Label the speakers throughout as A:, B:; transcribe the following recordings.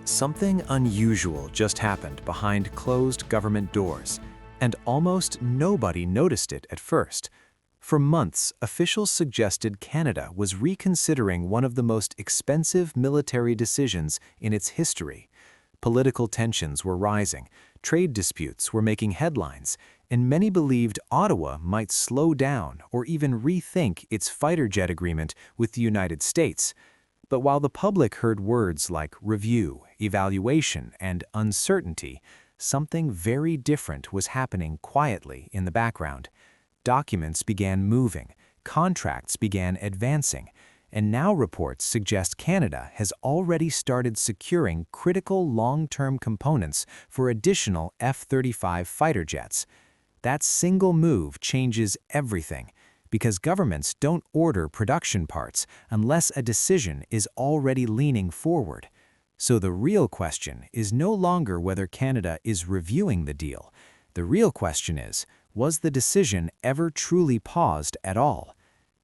A: Something unusual just happened behind closed government doors, and almost nobody noticed it at first. For months, officials suggested Canada was reconsidering one of the most expensive military decisions in its history. Political tensions were rising, trade disputes were making headlines, and many believed Ottawa might slow down or even rethink its fighter jet agreement with the United States. But while the public heard words like review, evaluation, and uncertainty, something very different was happening quietly in the background. Documents began moving, contracts began advancing, and now reports suggest Canada has already started securing critical long-term components for additional F-35 fighter jets. That single move changes everything, because governments don't order production parts unless a decision is already leaning forward. So the real question is no longer whether Canada is reviewing the deal. The real question is, was the decision ever truly paused at all?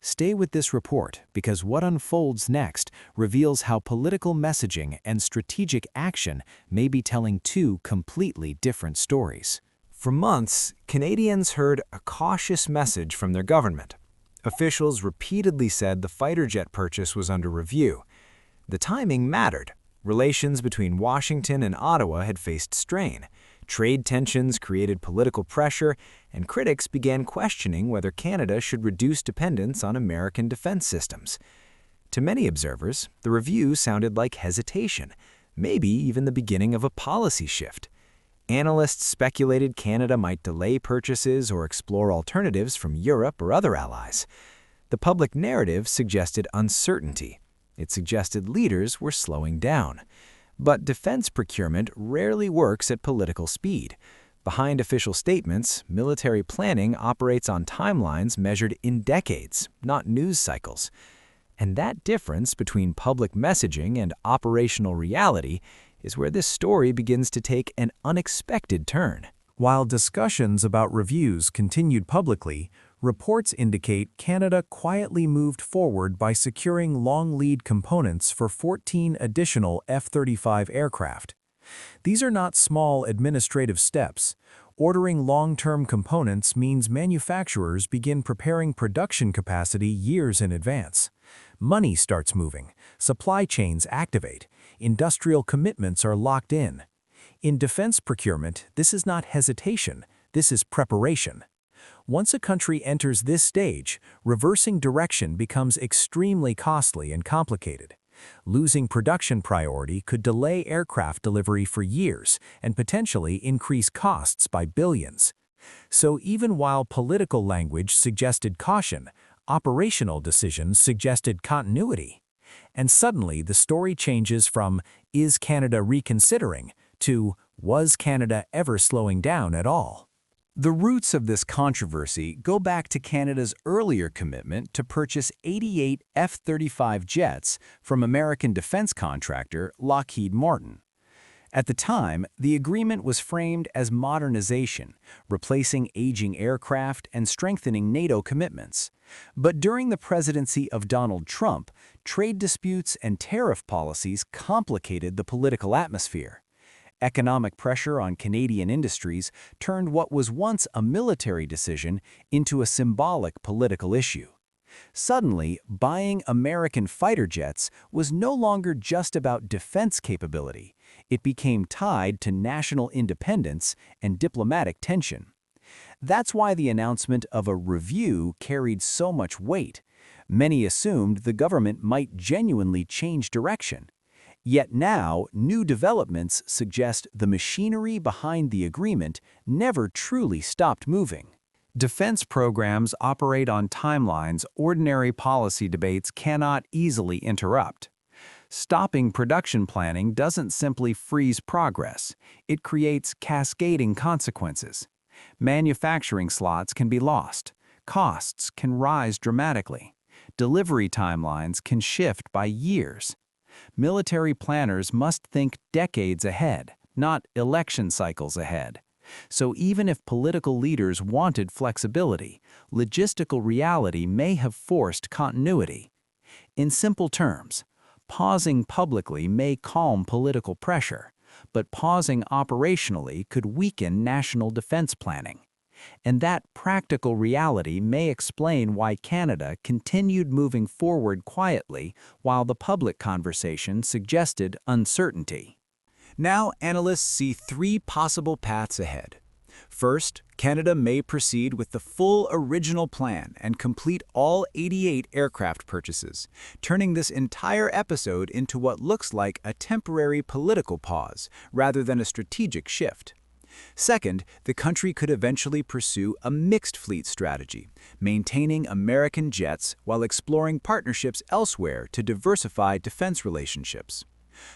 A: Stay with this report, because what unfolds next reveals how political messaging and strategic action may be telling two completely different stories.
B: For months, Canadians heard a cautious message from their government. Officials repeatedly said the fighter jet purchase was under review. The timing mattered. Relations between Washington and Ottawa had faced strain. Trade tensions created political pressure, and critics began questioning whether Canada should reduce dependence on American defense systems. To many observers, the review sounded like hesitation, maybe even the beginning of a policy shift. Analysts speculated Canada might delay purchases or explore alternatives from Europe or other allies. The public narrative suggested uncertainty. It suggested leaders were slowing down. But defense procurement rarely works at political speed. Behind official statements, military planning operates on timelines measured in decades, not news cycles. And that difference between public messaging and operational reality is where this story begins to take an unexpected turn.
C: While discussions about reviews continued publicly, reports indicate Canada quietly moved forward by securing long lead components for 14 additional F-35 aircraft. These are not small administrative steps. Ordering long-term components means manufacturers begin preparing production capacity years in advance. Money starts moving, supply chains activate, industrial commitments are locked in. In defense procurement, this is not hesitation, this is preparation. Once a country enters this stage, reversing direction becomes extremely costly and complicated. Losing production priority could delay aircraft delivery for years and potentially increase costs by billions. So even while political language suggested caution, operational decisions suggested continuity. And suddenly the story changes from "Is Canada reconsidering?" to "Was Canada ever slowing down at all?"
A: The roots of this controversy go back to Canada's earlier commitment to purchase 88 F-35 jets from American defense contractor Lockheed Martin. At the time, the agreement was framed as modernization, replacing aging aircraft and strengthening NATO commitments. But during the presidency of Donald Trump, trade disputes and tariff policies complicated the political atmosphere. Economic pressure on Canadian industries turned what was once a military decision into a symbolic political issue. Suddenly, buying American fighter jets was no longer just about defense capability. It became tied to national independence and diplomatic tension. That's why the announcement of a review carried so much weight. Many assumed the government might genuinely change direction. Yet now, new developments suggest the machinery behind the agreement never truly stopped moving. Defense programs operate on timelines ordinary policy debates cannot easily interrupt. Stopping production planning doesn't simply freeze progress, it creates cascading consequences. Manufacturing slots can be lost, costs can rise dramatically, delivery timelines can shift by years. Military planners must think decades ahead, not election cycles ahead. So even if political leaders wanted flexibility, logistical reality may have forced continuity. In simple terms, Pausing publicly may calm political pressure, but pausing operationally could weaken national defense planning. And that practical reality may explain why Canada continued moving forward quietly while the public conversation suggested uncertainty. Now, analysts see three possible paths ahead. First, Canada may proceed with the full original plan and complete all 88 aircraft purchases, turning this entire episode into what looks like a temporary political pause rather than a strategic shift. Second, the country could eventually pursue a mixed fleet strategy, maintaining American jets while exploring partnerships elsewhere to diversify defense relationships.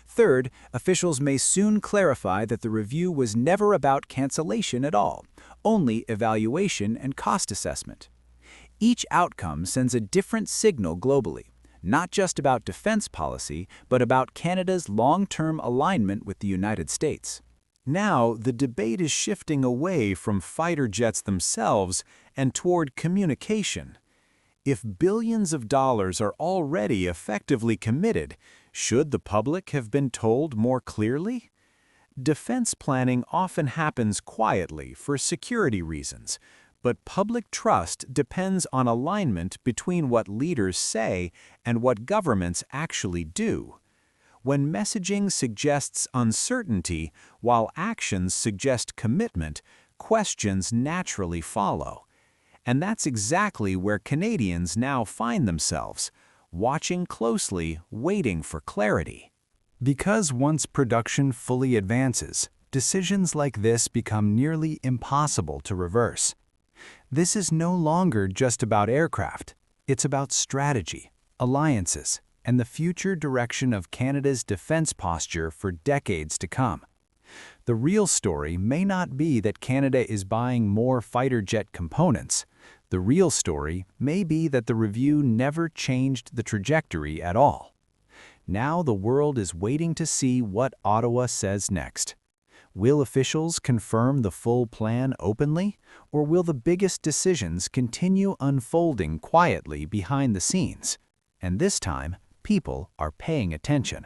A: Third, officials may soon clarify that the review was never about cancellation at all, only evaluation and cost assessment. Each outcome sends a different signal globally, not just about defense policy, but about Canada's long-term alignment with the United States.
C: Now, the debate is shifting away from fighter jets themselves and toward communication. If billions of dollars are already effectively committed, should the public have been told more clearly? Defense planning often happens quietly for security reasons, but public trust depends on alignment between what leaders say and what governments actually do. When messaging suggests uncertainty, while actions suggest commitment, questions naturally follow. And that's exactly where Canadians now find themselves, watching closely, waiting for clarity. Because once production fully advances, decisions like this become nearly impossible to reverse. This is no longer just about aircraft. It's about strategy, alliances, and the future direction of Canada's defense posture for decades to come. The real story may not be that Canada is buying more fighter jet components. The real story may be that the review never changed the trajectory at all. Now the world is waiting to see what Ottawa says next. Will officials confirm the full plan openly, or will the biggest decisions continue unfolding quietly behind the scenes? And this time, people are paying attention.